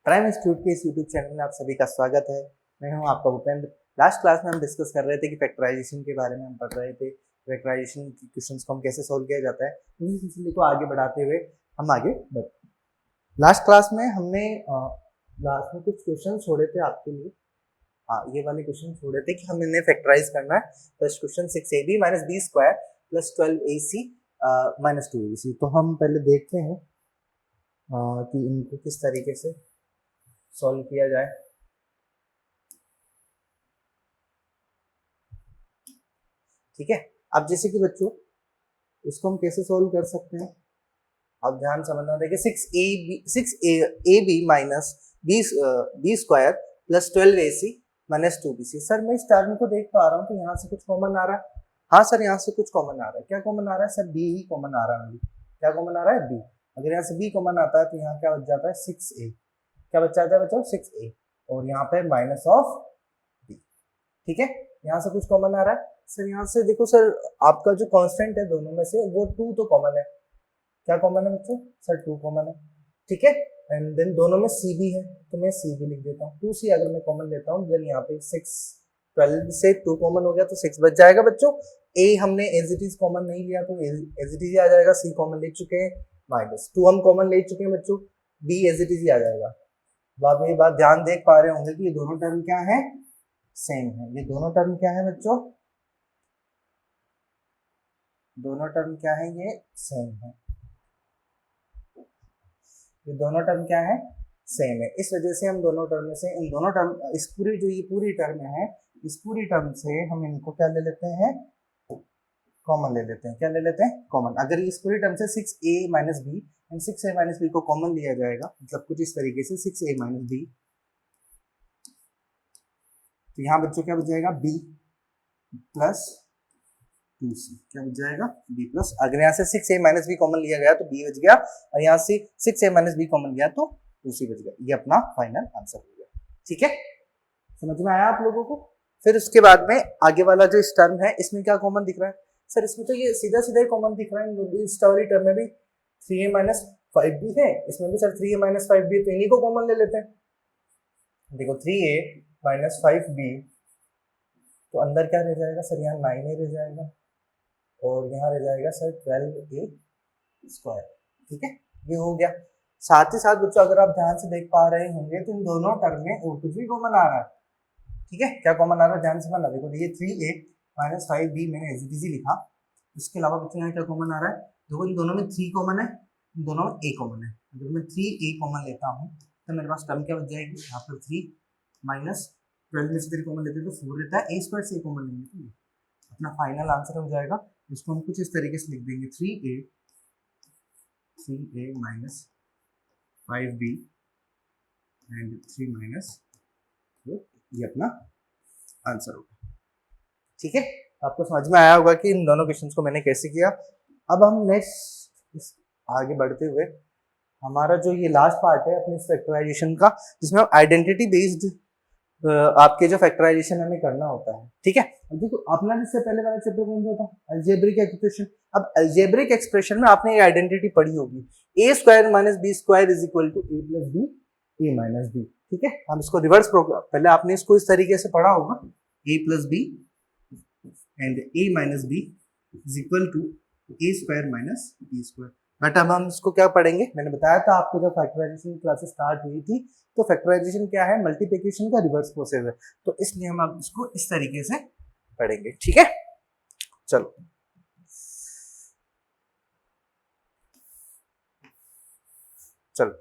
Prime institute के इस YouTube channel में आप सभी का स्वागत है। मैं हूं आपका भूपेंद्र। लास्ट क्लास में हम डिस्कस कर रहे थे कि फैक्टराइजेशन के बारे में हम पढ़ रहे थे। फैक्टराइजेशन की क्वेश्चंस को हम कैसे सोल्व किया जाता है, उसी सिलसिले को आगे बढ़ाते हुए हम आगे बढ़ते। लास्ट क्लास में हमने लास्ट में कुछ क्वेश्चन छोड़े थे आपके लिए। ये वाले क्वेश्चन छोड़े थे कि हमें इन्हें फैक्टराइज करना है। First question 6ab minus b square plus 12ac minus 2abc। तो हम पहले देखते हैं कि इनको किस तरीके से सॉल्व किया जाए। ठीक है, अब जैसे कि बच्चों इसको हम कैसे सॉल्व कर सकते हैं, अब ध्यान समझना। देखिए 6ab minus b square plus 12ac minus 2bc। Sir मैं इस टर्म को देख पा रहा हूँ कि यहाँ से कुछ कॉमन आ रहा है। हाँ सर, यहाँ से कुछ कॉमन आ रहा है। क्या कॉमन आ रहा है सर? बी ही कॉमन आ रहा है। क्या कॉमन आ रहा है? बी। अगर यहाँ से बी कॉमन आता है तो यहाँ क्या बच जाता है? 6a। क्या बच जाता है बच्चों? 6a। और यहाँ पे माइनस ऑफ बी। ठीक है, यहाँ से कुछ कॉमन आ रहा है। सर यहाँ से देखो सर, आपका जो कांस्टेंट है दोनों में से वो 2 तो कॉमन है। क्या कॉमन है बच्चों? सर 2 कॉमन है। ठीक है, एंड देन दोनों में c भी है तो मैं c भी लिख देता हूँ। 2c अगर मैं कॉमन लेता हूँ देन यहाँ पे 6, 12 से 2 कॉमन हो गया तो 6 बच जाएगा बच्चों। a हमने एज इट इज कॉमन नहीं लिया तो एज इट इज आ जाएगा। c कॉमन ले चुके हैं, माइनस 2 हम कॉमन ले चुके हैं बच्चों, b एज इट इज ही आ जाएगा। तो आप ये बात ध्यान देख पा रहे होंगे कि ये दोनों टर्म क्या है? सेम है। ये दोनों टर्म क्या है बच्चों? दोनों टर्म क्या है? ये सेम है। ये दोनों टर्म क्या है? सेम है। इस वजह से हम दोनों टर्म में से इन दोनों टर्म, इस पूरी जो ये पूरी टर्म है, इस पूरी टर्म से हम इनको क्या ले लेते हैं? कॉमन ले लेते हैं। क्या ले लेते हैं? कॉमन। अगर इस पूरी टर्म से 6a minus b and 6a minus b को कॉमन लिया जाएगा, मतलब कुछ इस तरीके से 6a माइनस बी, तो यहाँ बच्चों क्या बच जाएगा? b plus 2c। क्या बच जाएगा? b प्लस, अगर यहाँ से 6a माइनस बी कॉमन लिया गया तो b बच गया, और यहाँ से 6a माइनस बी कॉमन लिया तो 2c बच गया। ये अपना फाइनल आंसर हो गया। ठीक है, समझ में आया आप लोगों को? फिर उसके बाद में आगे वाला जो इस टर्म है इसमें क्या कॉमन दिख रहा है? सर इसमें तो ये सीधा सीधा ही कॉमन दिख रहा है। इस वाली टर्म में भी 3a माइनस 5b है, इसमें भी सर 3a माइनस 5b, तो इन्हीं को कॉमन ले लेते हैं। देखो 3a माइनस 5b, तो अंदर क्या रह जाएगा सर? यहाँ 9a रह जाएगा, और यहाँ रह जाएगा सर 12a स्क्वायर। ठीक है, ये हो गया। साथ ही साथ बच्चों अगर आप ध्यान से देख पा रहे होंगे तो इन दोनों टर्म में और कुछ भी कॉमन आ रहा है। ठीक है, क्या कॉमन आ रहा है? ध्यान से समझना। देखो ये 3a माइनस 5b मैंने एज इट इज लिखा। इसके अलावा बच्चों यहाँ क्या कॉमन आ रहा है? देखो इन दोनों में 3 कॉमन है, इन दोनों में a कॉमन है। अगर मैं 3a कॉमन लेता हूँ तो मेरे पास टर्म क्या बच जाएगी? यहाँ पर 3 माइनस 12 में से 3 कॉमन लेते हैं तो 4 रहता है। a स्क्वायर से कॉमन लेंगे तो ये अपना फाइनल आंसर हो जाएगा। इसको हम कुछ इस तरीके से लिख देंगे, 3a minus 5b and 3 minus 4, ये अपना आंसर होगा। ठीक है, आपको समझ में आया होगा कि इन दोनों क्वेश्चंस को मैंने कैसे किया। अब हम नेक्स्ट आगे बढ़ते हुए हमारा जो ये लास्ट पार्ट है अपने फैक्टराइजेशन का, जिसमें आइडेंटिटी बेस्ड आपके जो फैक्टराइजेशन हमें करना होता है। ठीक है, अब देखो अपना इससे पहले वाला चैप्टर कौन सा था? Algebraic expression. अब अलजेब्रिक एक्सप्रेशन में आपने ये आइडेंटिटी पढ़ी होगी, a square minus b square is equal to a plus b a minus b. ठीक है, हम इसको रिवर्स प्रोग्राम, पहले आपने इसको इस तरीके से पढ़ा होगा, a plus b and a minus b is equal to a square minus b square. But अब हम इसको क्या पढ़ेंगे? मैंने बताया था आपको जब फैक्टराइजेशन क्लासेस स्टार्ट हुई थी तो फैक्टराइजेशन क्या है? मल्टीप्लिकेशन का रिवर्स प्रोसेस है। तो इसलिए हम अब इसको इस तरीके से पढ़ेंगे। ठीक है, चलो चलो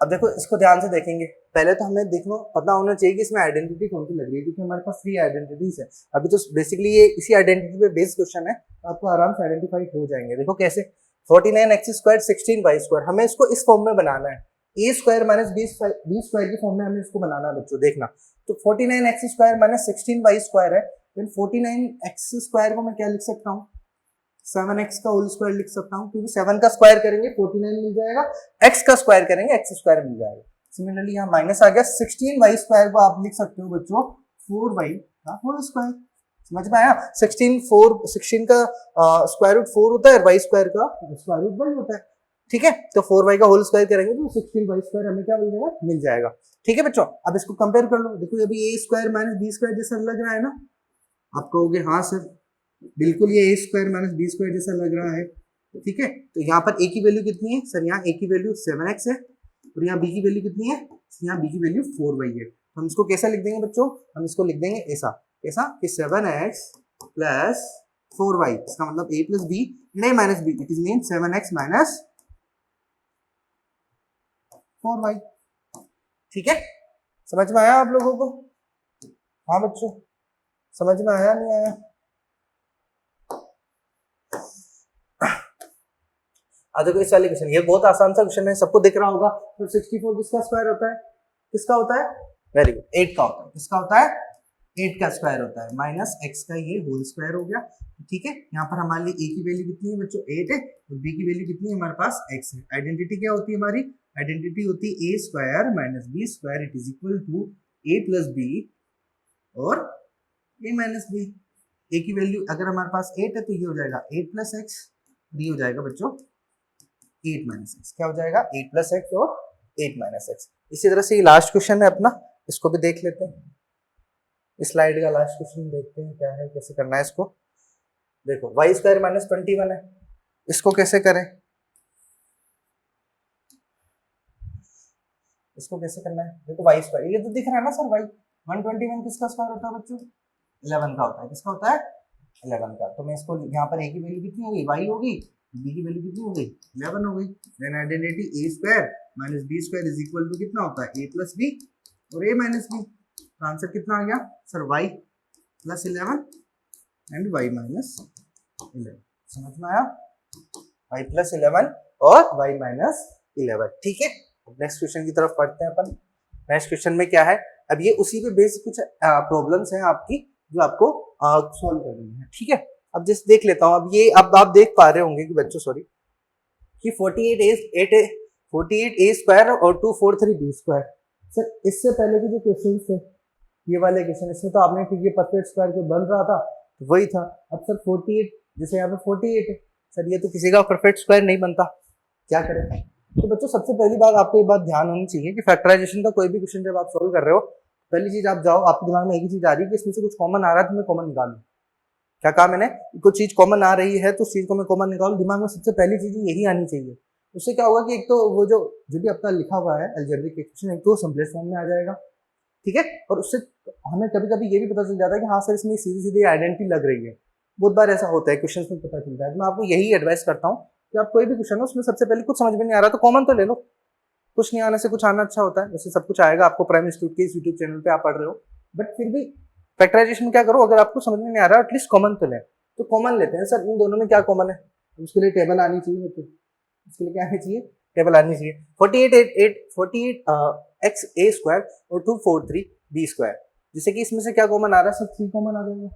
अब देखो इसको ध्यान से देखेंगे। पहले तो हमें देखो पता होना चाहिए कि इसमें आइडेंटिटी कौन सी लग रही है, क्योंकि हमारे पास 3 आइडेंटिटीज है। अभी तो बेसिकली ये इसी आइडेंटिटी पे बेस्ड क्वेश्चन है, तो आपको आराम से आइडेंटिफाई हो जाएंगे। देखो कैसे, 49x स्क्वायर 16y स्क्वायर, हमें इसको इस फॉर्म में बनाना है। a square minus b square की फॉर्म में हमें इसको बनाना है बच्चों। देखना तो 49x square minus 16y square है, देन 49x स्क्वायर को मैं क्या लिख सकता हूँ? 7x का होल स्क्वायर लिख सकता हूँ, क्योंकि 7 का स्क्वायर करेंगे 49 मिल जाएगा, x का स्क्वायर करेंगे x स्क्वायर मिल जाएगा। सिमिलरली यहाँ माइनस आ गया, 16y स्क्वायर को आप लिख सकते हो बच्चों 4y का होल स्क्वायर। समझ में आया? 16 का स्क्वायर रूट 4 होता है और y स्क्वायर का स्क्वायर रूट 1 होता है। ठीक है, तो 4y का होल स्क्वायर करेंगे तो 16y स्क्वायर हमें क्या मिल जाएगा। ठीक है बच्चों, अब इसको कंपेयर कर लो, देखो अभी a square minus b square जैसा लग रहा है ना, आप कहोगे हाँ सर बिल्कुल ये a square minus b square जैसा लग रहा है। ठीक है, तो यहाँ पर a की वैल्यू कितनी है सर, यहाँ a की वैल्यू 7x है और यहाँ b की वैल्यू कितनी है, यहाँ b की वैल्यू 4y है। हम इसको कैसा लिख देंगे बच्चों, हम इसको लिख देंगे ऐसा, कैसा कि 7x प्लस 4y, इसका मतलब a प्लस b नहीं minus b, it is mean 7x minus 4y। ठीक है, समझ में आया आप लोगों को? हाँ बच्चों, समझ में आया नहीं आया? देखो इस वाले क्वेश्चन, ये बहुत आसान सा क्वेश्चन है, सबको दिख रहा होगा। तो 64 किसका स्क्वायर होता है, किसका होता है, वेरी गुड, 8 का होता है। किसका होता है, 8 का स्क्वायर होता है, माइनस x का ये होल स्क्वायर हो गया। ठीक है, यहाँ पर हमारे लिए a की वैल्यू कितनी है बच्चों, 8 है, और b की वैल्यू कितनी है हमारे पास, x है। आइडेंटिटी क्या होती है हमारी, आइडेंटिटी होती है a square minus b square it is equal to a plus b और a माइनस बी। a की वैल्यू अगर हमारे पास 8 है तो ये हो जाएगा 8 प्लस एक्स, ये हो जाएगा बच्चों 8 माइनस एक्स, क्या हो जाएगा 8 प्लस एक्स और 8 माइनस एक्स। इसी तरह से ये लास्ट क्वेश्चन है अपना, इसको भी देख लेते हैं। इस स्लाइड का लास्ट क्वेश्चन देखते हैं क्या है, कैसे करना है इसको। देखो वाई स्क्वायर माइनस 21 है, इसको कैसे करें, इसको कैसे करना है। देखो वाई स्क्वायर ये तो दिख रहा है ना सर, वाई 121 किसका स्क्वायर होता है बच्चों, 11 का होता है। किसका होता है, 11 का। तो मैं इसको यहाँ पर a की वैल्यू कितनी होगी, y होगी, b की वैल्यू कितनी हो गई, 11 हो गई। Then identity a square minus b square is equal to कितना होता है, a प्लस b और a माइनस b। तो आंसर कितना आ गया sir, y plus 11 and y minus 11। समझ में आया, y प्लस 11 और y माइनस 11। ठीक है, नेक्स्ट क्वेश्चन की तरफ पढ़ते हैं अपन। नेक्स्ट क्वेश्चन में क्या है, अब ये उसी पे बेस्ड कुछ प्रॉब्लम्स हैं आपकी जो आपको सॉल्व करनी है। ठीक है, अब जैसे देख लेता हूँ, अब ये अब आप देख पा रहे होंगे कि बच्चों सॉरी कि 48 a स्क्वायर और 243 b स्क्वायर। सर इससे पहले के जो क्वेश्चन थे ये वाले क्वेश्चन, इसमें तो आपने ठीक है परफेक्ट स्क्वायर जो बन रहा था तो वही था। अब सर 48 जैसे यहाँ पे 48 है सर, ये तो किसी का परफेक्ट स्क्वायर नहीं बनता, क्या करें। तो बच्चों सबसे पहली बात आपको ये बात ध्यान होनी चाहिए कि फैक्टराइजेशन का कोई भी क्वेश्चन जब आप सोल्व कर रहे हो, पहली चीज आप जाओ, आपके दिमाग में एक ही चीज आ रही है कि इसमें से कुछ कॉमन आ रहा है तो मैं कॉमन निकालू। क्या कहा मैंने, कुछ चीज कॉमन आ रही है तो उस चीज को मैं कॉमन निकालू। दिमाग में सबसे पहली चीज यही आनी चाहिए। उससे क्या होगा कि एक तो वो जो भी आपका लिखा हुआ है अलजेब्रिक इक्वेशन, एक तो सिंपलेस्ट फॉर्म में आ जाएगा। ठीक है, और उससे हमें कभी कभी ये भी पता चल जाता है कि हाँ सर इसमें सीधी सीधी आइडेंटिटी लग रही है। बहुत बार ऐसा होता है क्वेश्चन में पता चलता है। तो मैं आपको यही एडवाइस करता हूँ कि आप कोई भी क्वेश्चन हो उसमें सबसे पहले कुछ समझ में नहीं आ रहा तो कॉमन तो ले लो, कुछ नहीं आने से कुछ आना अच्छा होता है। वैसे सब कुछ आएगा आपको प्राइम इंस्टीट्यूट के यूट्यूब चैनल पे आप पढ़ रहे हो, बट फिर भी फैक्टराइजेशन क्या करो, अगर आपको समझ में नहीं आ रहा एटलीस्ट कॉमन तो ले। तो कॉमन लेते हैं सर, इन दोनों में क्या कॉमन है, उसके लिए टेबल आनी चाहिए। तो उसके लिए क्या आनी चाहिए, टेबल आनी चाहिए। 48 x a स्क्वायर और 243 b स्क्वायर, जैसे कि इसमें से क्या कॉमन आ रहा है सर, 3 कॉमन आ जाएगा।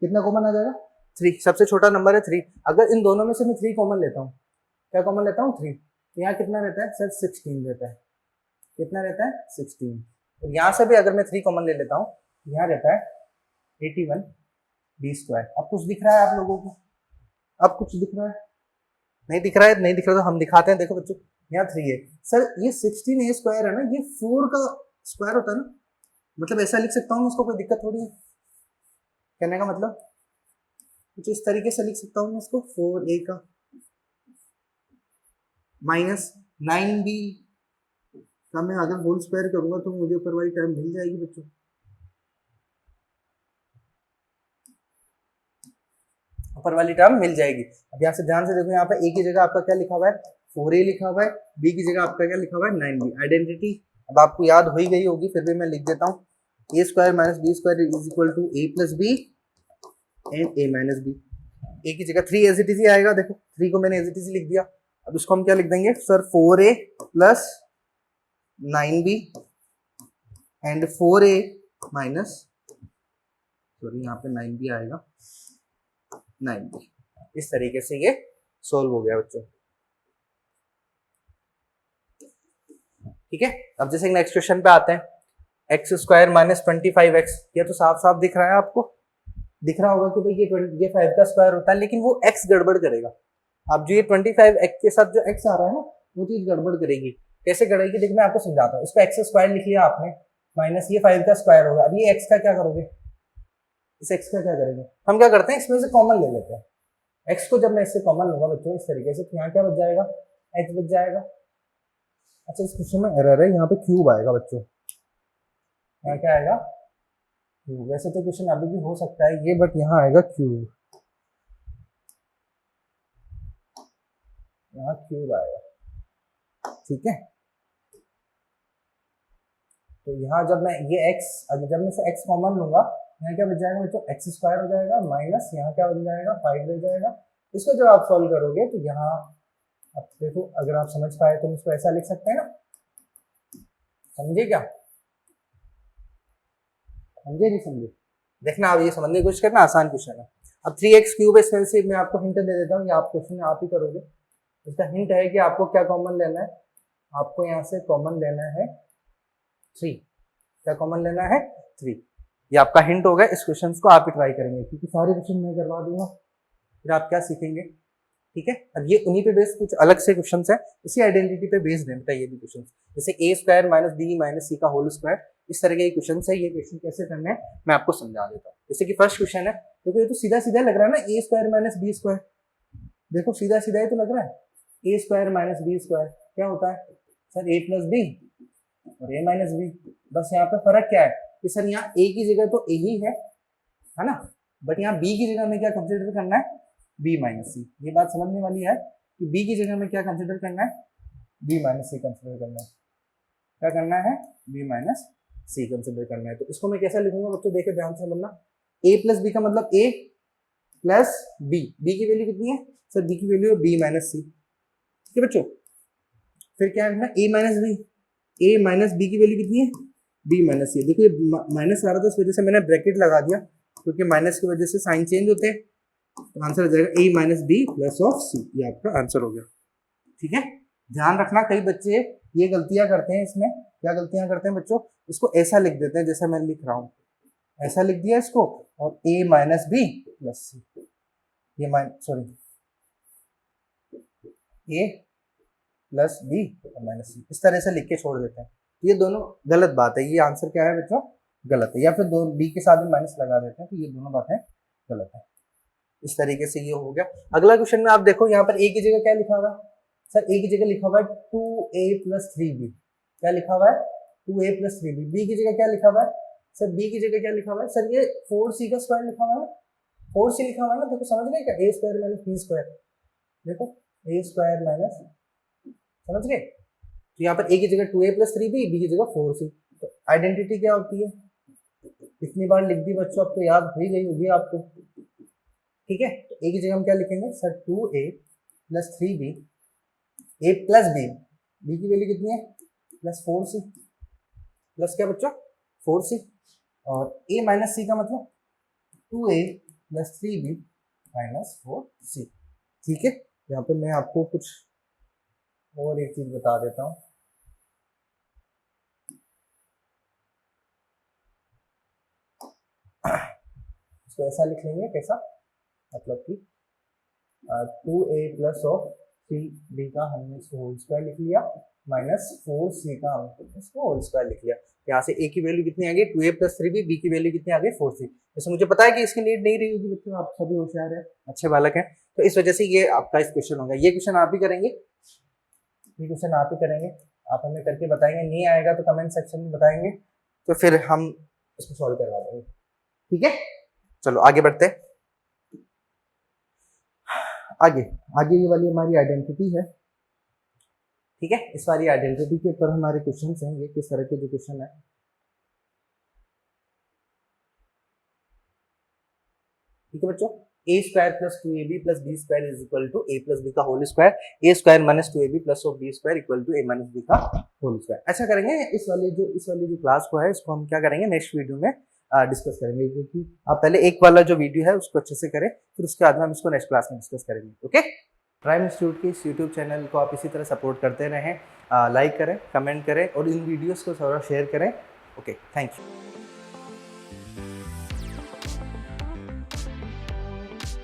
कितना कॉमन आ जाएगा, 3, सबसे छोटा नंबर है 3। अगर इन दोनों में से मैं 3 कॉमन लेता हूँ, क्या कॉमन लेता हूँ 3, तो यहाँ कितना रहता है सर 16 रहता है। कितना रहता है 16। और यहाँ से भी अगर मैं 3 कॉमन ले लेता हूँ, यहाँ रहता है 81 b स्क्वायर। अब कुछ दिख रहा है आप लोगों को, अब कुछ दिख रहा है, नहीं दिख रहा है, नहीं दिख रहा तो हम दिखाते हैं। देखो बच्चों यहाँ 3 है सर, ये 16 a स्क्वायर है ना, ये 4 का स्क्वायर होता है ना, मतलब ऐसा लिख सकता हूँ, इसको कोई दिक्कत थोड़ी है। कहने का मतलब कुछ इस तरीके से लिख सकता हूँ मैं इसको, 4a का माइनस 9b का मैं अगर होल स्क्वायर करूंगा तो मुझे ऊपर वाली टर्म मिल जाएगी बच्चों। ऊपर वाली टर्म मिल जाएगी। अब यहाँ से ध्यान से देखो, यहाँ पे a की जगह आपका क्या लिखा हुआ है, 4a लिखा हुआ है, b की जगह आपका क्या लिखा हुआ है 9b। आइडेंटिटी अब आपको याद हो ही गई होगी, फिर भी मैं लिख देता हूँ, a square minus b square is equal to a plus b and a minus b। a की जगह 3 एज इट इज आएगा, देखो 3 को मैंने एज इट इज लिख दिया। अब इसको हम क्या लिख देंगे sir, 4a plus 9b and 4a minus, sorry यहाँ पे 9b आएगा, 9b। इस तरीके से ये सोल्व हो गया बच्चों। ठीक है, अब जैसे नेक्स्ट क्वेश्चन पे आते हैं, एक्स स्क्वायर माइनस 25x। ये तो साफ साफ दिख रहा है आपको, दिख रहा होगा कि भाई ये 5 का स्क्वायर होता है, लेकिन वो x गड़बड़ करेगा। अब जो ये 25 x के साथ जो x आ रहा है ना वो चीज गड़बड़ करेगी। कैसे करेगी देख मैं आपको समझाता हूँ। इसको x स्क्वायर लिख लिया आपने माइनस ये 5 का स्क्वायर होगा। अब ये x का क्या करोगे, इस x का क्या करेंगे, हम क्या करते हैं इसमें से कॉमन ले लेते हैं। x को जब मैं इससे कॉमन लूंगा बच्चों इस तरीके से, तो यहाँ क्या बच जाएगा, x बच जाएगा। अच्छा इस क्वेश्चन में एरर है, यहाँ पे क्यूब आएगा बच्चों, यहाँ क्या आएगा क्यूब। वैसे तो क्वेश्चन अभी भी हो सकता है ये, बट यहाँ आएगा क्यूब, यहाँ क्यूब आएगा, ठीक है। तो यहाँ जब मैं ये x, जब मैं इसे x कॉमन लूंगा यहाँ क्या बच जाएगा बच्चों, एक्स स्क्वायर हो जाएगा माइनस यहाँ क्या बन जाएगा 5 रह जाएगा। इसको जब आप सॉल्व करोगे तो यहाँ अब देखो अगर आप समझ पाए तो इसको ऐसा लिख सकते हैं ना, समझे क्या, समझे नहीं समझे, देखना आप ये समझने की कोशिश करना, आसान क्वेश्चन है। अब 3x क्यूब है, से मैं आपको हिंट दे देता हूँ, ये आप क्वेश्चन आप ही करोगे। इसका हिंट है कि आपको क्या कॉमन लेना है, आपको यहाँ से कॉमन लेना है 3, क्या कॉमन लेना है 3, ये आपका हिंट होगा। इस क्वेश्चन को आप ही ट्राई करेंगे क्योंकि सारे क्वेश्चन मैं करवा दूंगा, फिर आप क्या सीखेंगे, ठीक है। अब ये उन्हीं पे बेस्ड कुछ अलग से क्वेश्चन है, इसी आइडेंटिटी पे बेस्ड है बेटा ये भी क्वेश्चन, जैसे a square minus B minus C का होल स्क्वायर, इस तरह के क्वेश्चन है। ये क्वेश्चन कैसे करना है मैं आपको समझा देता हूँ। जैसे कि फर्स्ट क्वेश्चन है, देखो ये तो सीधा सीधा लग रहा है ना, a square minus b square, देखो सीधा सीधा ही तो लग रहा है। a square minus b square क्या होता है सर, a प्लस बी और a माइनस बी। बस यहाँ पे फर्क क्या है कि सर यहाँ a की जगह तो a ही है ना, बट यहाँ b की जगह में क्या कंसिडर करना है b माइनस सी। ये बात समझने वाली है कि b की जगह में क्या कंसिडर करना है, b माइनस सी कंसिडर करना है, क्या करना है b माइनस सी कंसिडर करना है। तो इसको मैं कैसा लिखूंगा बच्चों, देखे ध्यान से समझना, a प्लस बी का मतलब a प्लस b, b की वैल्यू कितनी है सर, b की वैल्यू है b माइनस सी, ठीक है बच्चों। फिर क्या है a minus b, a minus b की वैल्यू कितनी है b माइनस सी। देखो ये माइनस आ रहा था इस वजह से मैंने ब्रैकेट लगा दिया, क्योंकि माइनस की वजह से साइन चेंज होते हैं। तो आंसर हो जाएगा a minus B plus of C, ये आपका आंसर हो गया, ठीक है। ध्यान रखना कई बच्चे ये गलतियां करते हैं, इसमें क्या गलतियां करते हैं बच्चों, इसको ऐसा लिख देते हैं जैसे मैं लिख रहा हूँ, ऐसा लिख दिया इसको, और a माइनस बी प्लस सी, ये a प्लस बी और माइनस सी, इस तरह से लिख के छोड़ देते हैं। ये दोनों गलत बात है, ये आंसर क्या है बच्चों गलत है, या फिर दो बी के साथ में माइनस लगा देते हैं, तो ये दोनों बातें गलत है। इस तरीके से ये हो गया। अगला क्वेश्चन में आप देखो यहाँ पर a की जगह क्या लिखा हुआ है सर, a की जगह लिखा हुआ है 2a प्लस 3b, क्या लिखा हुआ है 2a प्लस 3b। b की जगह क्या लिखा हुआ है सर, b की जगह क्या लिखा हुआ है सर, ये 4c का स्क्वायर लिखा हुआ है, 4c लिखा हुआ है ना, देखो समझ गए क्या, a square minus b square, देखो a स्क्वायर माइनस, समझ गए। तो यहाँ पर a की जगह 2a प्लस 3b, b की जगह 4c। तो आइडेंटिटी क्या होती है, इतनी बार लिख दी बच्चों, अब तो याद हो ही गई होगी आपको, ठीक है। तो a की जगह हम क्या लिखेंगे sir 2a plus 3b, a plus b, b की वैल्यू कितनी है प्लस 4c, प्लस क्या बच्चों 4c, और a माइनस c का मतलब 2a plus 3b minus 4c, ठीक है। यहाँ पे मैं आपको कुछ और एक चीज बता देता हूँ, इसको ऐसा लिख लेंगे कैसा, मतलब कि 2a प्लस ऑफ 3b का हमने इसको होल स्क्वायर लिख लिया, माइनस 4c का हमने इसको होल स्क्वायर लिख लिया। यहाँ से a की वैल्यू कितनी आ गई 2a प्लस 3b, b की वैल्यू कितनी आ गई 4c। जैसे मुझे पता है कि इसकी नीड नहीं रही होगी बच्चों, आप सभी होशियार है, अच्छे बालक हैं, तो इस वजह से ये आपका इस क्वेश्चन होगा। ये क्वेश्चन आप ही करेंगे, ये क्वेश्चन आप ही करेंगे, आप हमें करके बताएंगे, नहीं आएगा तो कमेंट सेक्शन में बताएंगे, तो फिर हम इसको सॉल्व करवा देंगे, ठीक है। चलो आगे बढ़ते हैं, आगे आगे ये वाली हमारी आइडेंटिटी है, ठीक है। इस वाली आइडेंटिटी के ऊपर हमारे क्वेश्चन हैं, ये किस तरह के जो क्वेश्चन है, ठीक है बच्चों। a square plus 2ab plus b square is equal to a plus b का whole square, a square minus 2ab plus of b square equal to a minus b का होल स्क्वायर। ऐसा करेंगे, इस वाली जो क्लास को है इसको हम क्या करेंगे नेक्स्ट वीडियो में डिस्कस करेंगे, क्योंकि आप पहले एक वाला जो वीडियो है उसको अच्छे से करें, फिर उसके बाद में हम इसको नेक्स्ट क्लास में डिस्कस करेंगे, ओके। प्राइम इंस्टीट्यूट के इस यूट्यूब चैनल को आप इसी तरह सपोर्ट करते रहें, लाइक करें, कमेंट करें और इन वीडियोस को थोड़ा शेयर करें, ओके, थैंक यू।